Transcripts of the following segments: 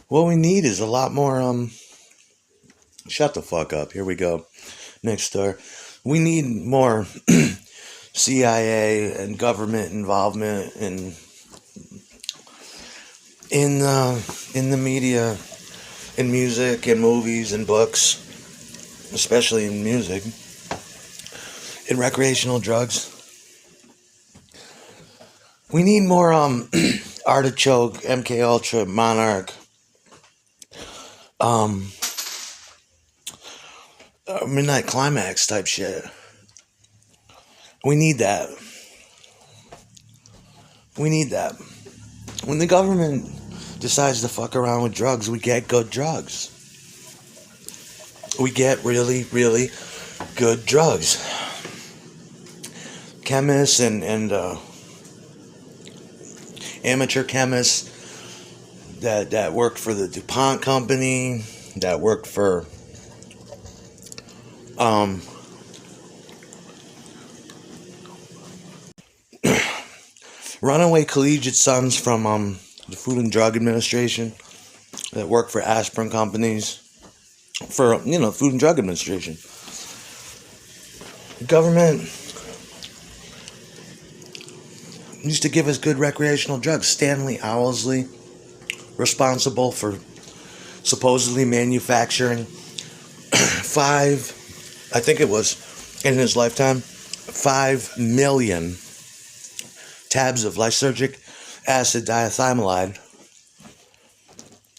What we need is a lot more, shut the fuck up. Here we go. Next star. We need more CIA and government involvement in the media, in music, in movies, and books, especially in music, in recreational drugs. We need more Artichoke, MK Ultra, Monarch, um, Midnight Climax type shit. We need that. We need that. When the government decides to fuck around with drugs, we get good drugs. We get really, really good drugs. Chemists and amateur chemists that worked for the DuPont company, that worked for runaway collegiate sons from the Food and Drug Administration that work for aspirin companies, for Food and Drug Administration. The government used to give us good recreational drugs. Stanley Owlsley, responsible for supposedly manufacturing I think it was in his lifetime, 5 million tabs of lysergic acid diethylamide,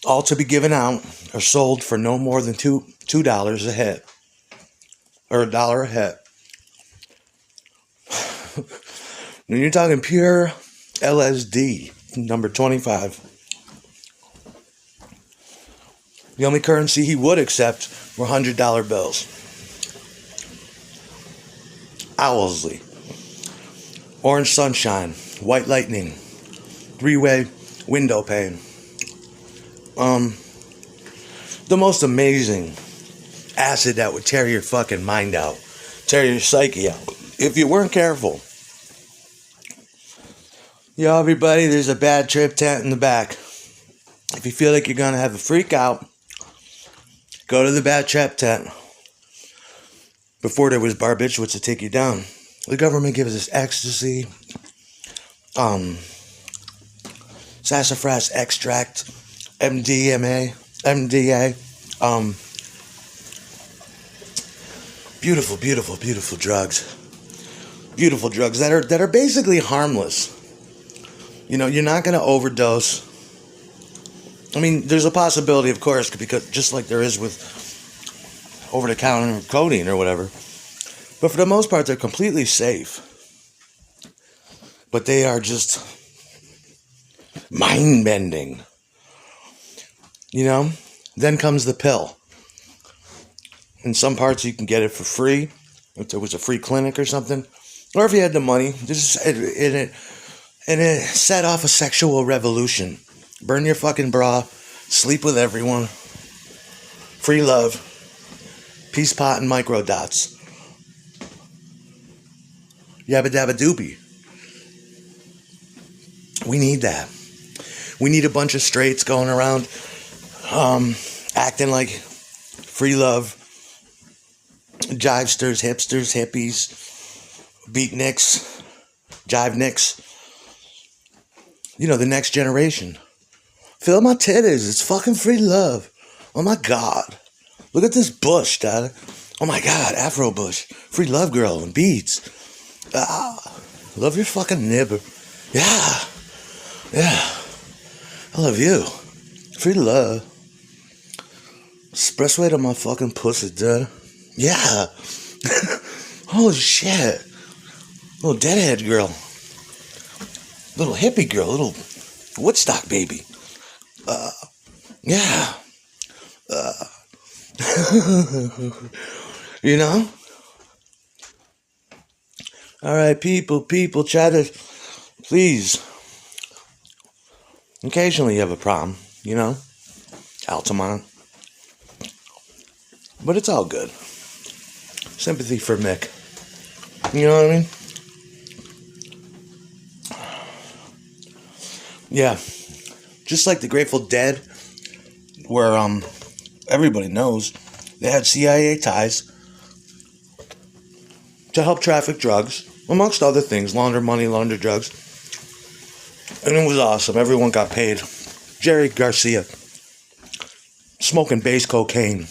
all to be given out or sold for no more than $2 a hit, or $1 a hit. When you're talking pure LSD, number 25. The only currency he would accept were $100 bills. Owlsley. Orange sunshine. White lightning. 3-way window pane. The most amazing acid that would tear your fucking mind out. Tear your psyche out. If you weren't careful. Yo, everybody, there's a bad trip tent in the back. If you feel like you're going to have a freak out, go to the bad trip tent. Before there was barbiturates to take you down. The government gives us ecstasy, sassafras extract, MDMA, MDA, beautiful, beautiful, beautiful drugs. Beautiful drugs that are basically harmless. You're not going to overdose. I mean, there's a possibility, of course, because just like there is with over-the-counter codeine or whatever. But for the most part, they're completely safe. But they are just mind-bending. Then comes the pill. In some parts, you can get it for free. If there was a free clinic or something. Or if you had the money. And it set off a sexual revolution. Burn your fucking bra. Sleep with everyone. Free love. Peace pot and micro dots. Yabba dabba doobie. We need that. We need a bunch of straights going around acting like free love, jivesters, hipsters, hippies, beatniks, jive-nicks. The next generation. Feel my titties. It's fucking free love. Oh my God. Look at this bush, Dad. Oh my God, Afro bush. Free love girl and beads. Love your fucking nibber. Yeah. I love you. Free love. Expressway to my fucking pussy, Dad. Yeah. Holy shit. Little deadhead girl. Little hippie girl. Little Woodstock baby. Yeah. All right, people, try to, please. Occasionally you have a problem, Altamont. But it's all good. Sympathy for Mick. You know what I mean? Yeah. Just like the Grateful Dead where everybody knows they had CIA ties to help traffic drugs, amongst other things, launder money, launder drugs. And it was awesome. Everyone got paid. Jerry Garcia, smoking base cocaine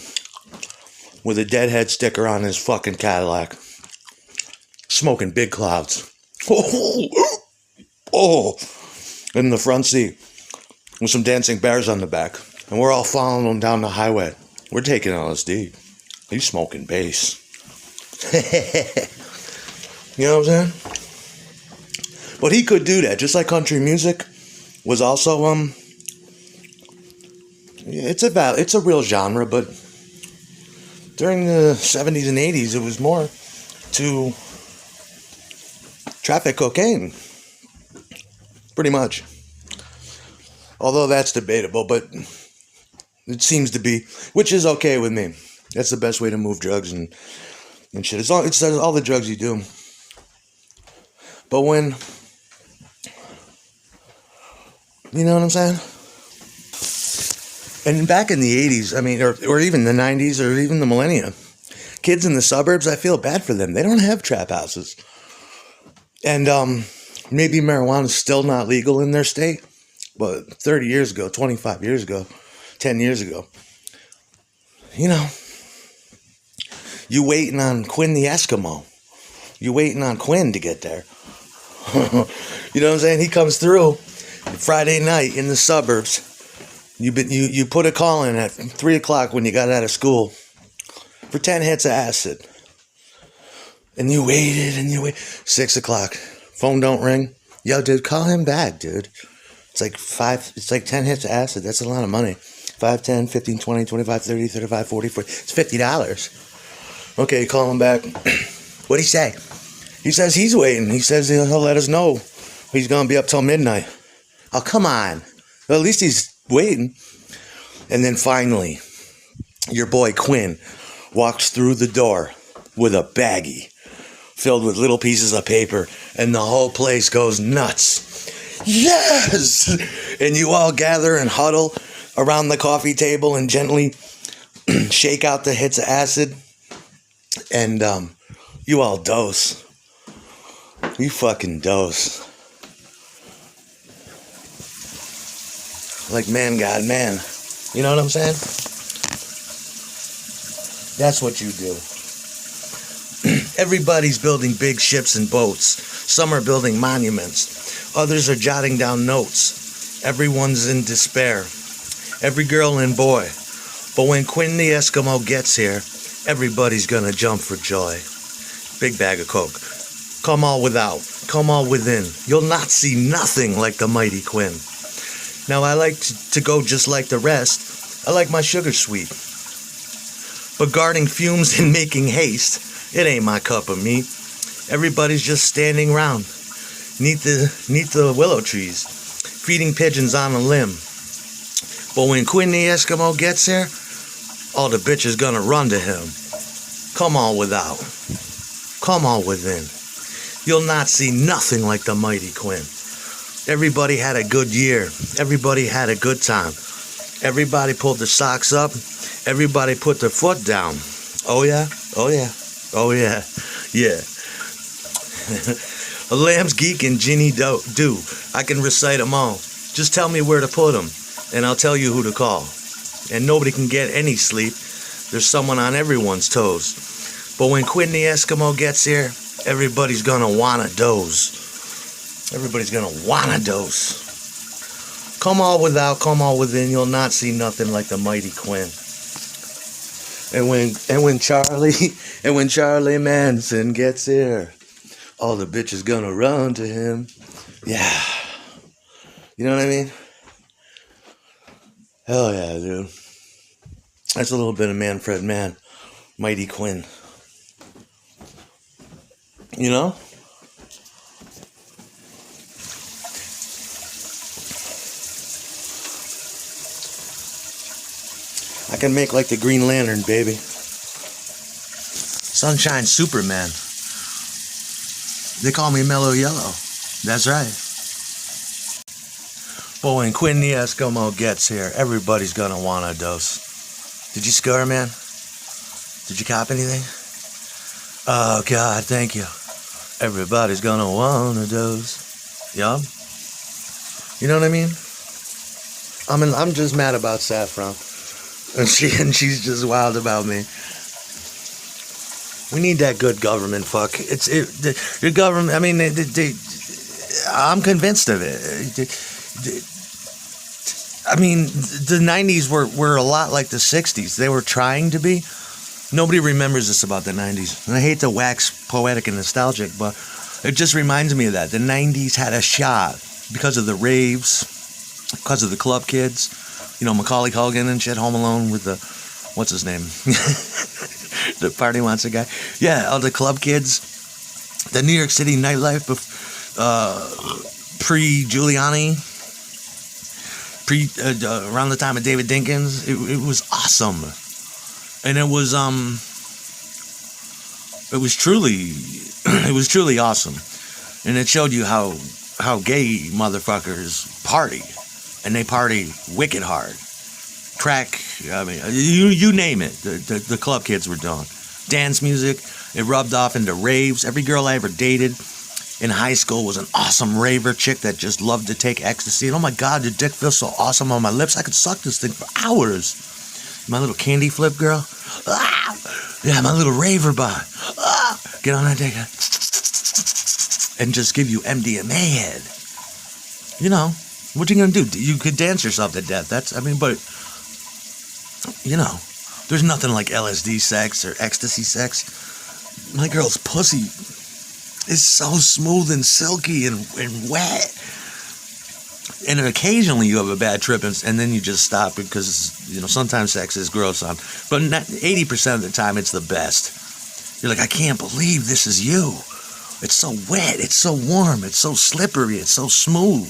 with a deadhead sticker on his fucking Cadillac. Smoking big clouds. Oh, in the front seat with some dancing bears on the back. And we're all following him down the highway. We're taking LSD. He's smoking bass. You know what I'm saying? But he could do that, just like country music was also it's a real genre, but during the 70s and 80s it was more to traffic cocaine. Pretty much. Although that's debatable, but it seems to be, which is okay with me. That's the best way to move drugs and shit. It's all the drugs you do. But when, you know what I'm saying? And back in the 80s, I mean, or even the 90s, or even the millennia, kids in the suburbs, I feel bad for them. They don't have trap houses. And maybe marijuana's still not legal in their state, but 30 years ago, 25 years ago, 10 years ago, you know, you waiting on Quinn the Eskimo. You waiting on Quinn to get there. You know what I'm saying? He comes through Friday night in the suburbs. You put a call in at 3 o'clock when you got out of school for 10 hits of acid. And you waited and you waited. 6 o'clock. Phone don't ring. Yo, dude, call him back, dude. It's like 10 hits of acid. That's a lot of money. 5, 10, 15, 20, 25, 30, 35, 40, 40. It's $50. Okay, call him back. What'd he say? He says he's waiting. He says he'll let us know. He's going to be up till midnight. Oh, come on. Well, at least he's waiting. And then finally, your boy Quinn walks through the door with a baggie filled with little pieces of paper, and the whole place goes nuts. Yes! And you all gather and huddle around the coffee table and gently shake out the hits of acid, and you all dose. You fucking dose. Like man, God, man. You know what I'm saying? That's what you do. Everybody's building big ships and boats. Some are building monuments. Others are jotting down notes. Everyone's in despair. Every girl and boy. But when Quinn the Eskimo gets here, everybody's gonna jump for joy. Big bag of coke. Come all without. Come all within. You'll not see nothing like the mighty Quinn. Now I like to go just like the rest. I like my sugar sweet. But guarding fumes and making haste, it ain't my cup of meat. Everybody's just standing round, neath the willow trees, feeding pigeons on a limb. But when Quinn the Eskimo gets there, all the bitches gonna run to him. Come all without. Come all within. You'll not see nothing like the mighty Quinn. Everybody had a good year. Everybody had a good time. Everybody pulled their socks up. Everybody put their foot down. Oh yeah? Oh yeah. Oh yeah. Yeah. A lamb's geek and Ginny do. I can recite them all. Just tell me where to put them, and I'll tell you who to call. And nobody can get any sleep. There's someone on everyone's toes. But when Quinn the Eskimo gets here, everybody's gonna wanna doze. Everybody's gonna wanna doze. Come all without, come all within, you'll not see nothing like the mighty Quinn. And when Charlie Manson gets here, all the bitches gonna run to him. Yeah. You know what I mean? Hell yeah, dude. That's a little bit of Manfred Mann, mighty Quinn. You know? I can make like the Green Lantern, baby. Sunshine Superman. They call me Mellow Yellow. That's right. But when Quinn the Eskimo gets here, everybody's gonna want a dose. Did you score, man? Did you cop anything? Oh, God, thank you. Everybody's gonna want a dose. Yeah? You know what I mean? I'm just mad about Saffron. And she's just wild about me. We need that good government, fuck. Your government, I mean, I'm convinced of it. I mean, the 90s were a lot like the 60s. They were trying to be. Nobody remembers this about the 90s. And I hate to wax poetic and nostalgic, but it just reminds me of that. The 90s had a shot because of the raves, because of the club kids. You know, Macaulay Culkin and shit, Home Alone with the, what's his name? The Party Monster guy. Yeah, all the club kids. The New York City nightlife, pre-Giuliani. Around the time of David Dinkins, it was awesome, and it was truly awesome, and it showed you how gay motherfuckers party, and they party wicked hard. Crack, I mean, you name it. The club kids were doing dance music. It rubbed off into raves. Every girl I ever dated in high school was an awesome raver chick that just loved to take ecstasy. And oh my God, your dick feels so awesome on my lips. I could suck this thing for hours. My little candy flip girl. Ah! Yeah, my little raver bot. Ah! Get on that dick and just give you MDMA head. You know, what you gonna do? You could dance yourself to death. But, you know, there's nothing like LSD sex or ecstasy sex. My girl's pussy is so smooth and silky and wet. And then occasionally you have a bad trip and then you just stop because, you know, sometimes sex is gross on. But 80% of the time it's the best. You're like, I can't believe this is you. It's so wet. It's so warm. It's so slippery. It's so smooth.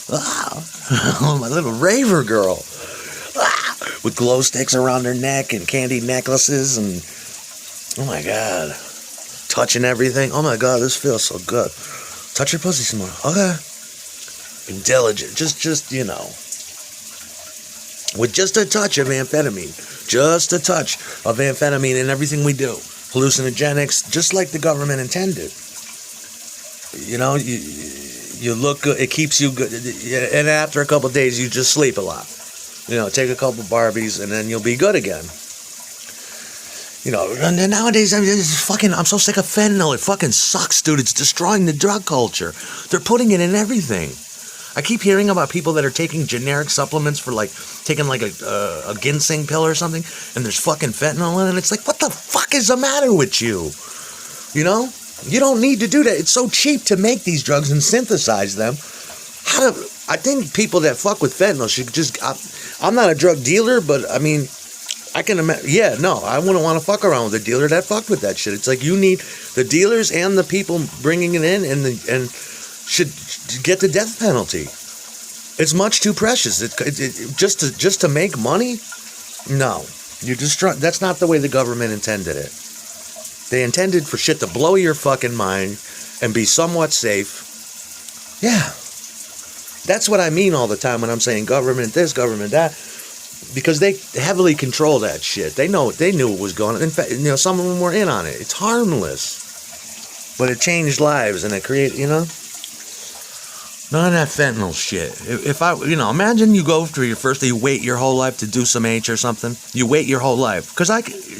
Ah, my little raver girl. Ah, with glow sticks around her neck and candy necklaces and, oh my God. Touching everything. Oh my God, this feels so good. Touch your pussy some more. Okay. Intelligent. Just, you know. With just a touch of amphetamine. Just a touch of amphetamine in everything we do. Hallucinogenics, just like the government intended. You know, you look good. It keeps you good. And after a couple of days, you just sleep a lot. You know, take a couple Barbies and then you'll be good again. You know, and nowadays, I'm so sick of fentanyl. It fucking sucks, dude. It's destroying the drug culture. They're putting it in everything. I keep hearing about people that are taking generic supplements for, like, taking, like, a ginseng pill or something, and there's fucking fentanyl in it. It's like, what the fuck is the matter with you? You know? You don't need to do that. It's so cheap to make these drugs and synthesize them. I think people that fuck with fentanyl should just... I'm not a drug dealer, but, I mean... I can imagine, I wouldn't want to fuck around with a dealer that fucked with that shit. It's like you need the dealers and the people bringing it in and should get the death penalty. It's much too precious. Just to make money? No. That's not the way the government intended it. They intended for shit to blow your fucking mind and be somewhat safe. Yeah. That's what I mean all the time when I'm saying government this, government that. Because they heavily control that shit. They knew it was going on. In fact, you know, some of them were in on it. It's harmless. But it changed lives and it created, you know? None of that fentanyl shit. Imagine you go through you wait your whole life to do some H or something. You wait your whole life. Because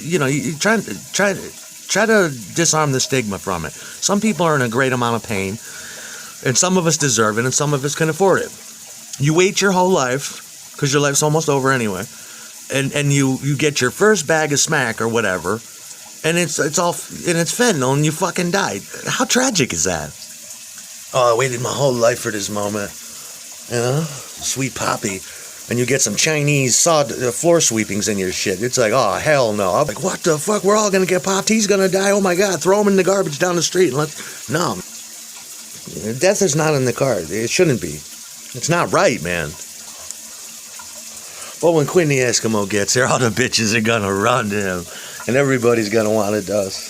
you try to disarm the stigma from it. Some people are in a great amount of pain. And some of us deserve it and some of us can afford it. You wait your whole life... because your life's almost over anyway, and you get your first bag of smack or whatever, and it's fentanyl, and you fucking died. How tragic is that? Oh, I waited my whole life for this moment, you know, sweet poppy, and you get some Chinese floor sweepings in your shit. It's like, oh hell no! I'm like, what the fuck? We're all gonna get popped. He's gonna die. Oh my God! Throw him in the garbage down the street and no. Death is not in the card. It shouldn't be. It's not right, man. But when Quinn the Eskimo gets here, all the bitches are gonna run to him, and everybody's gonna want a dose.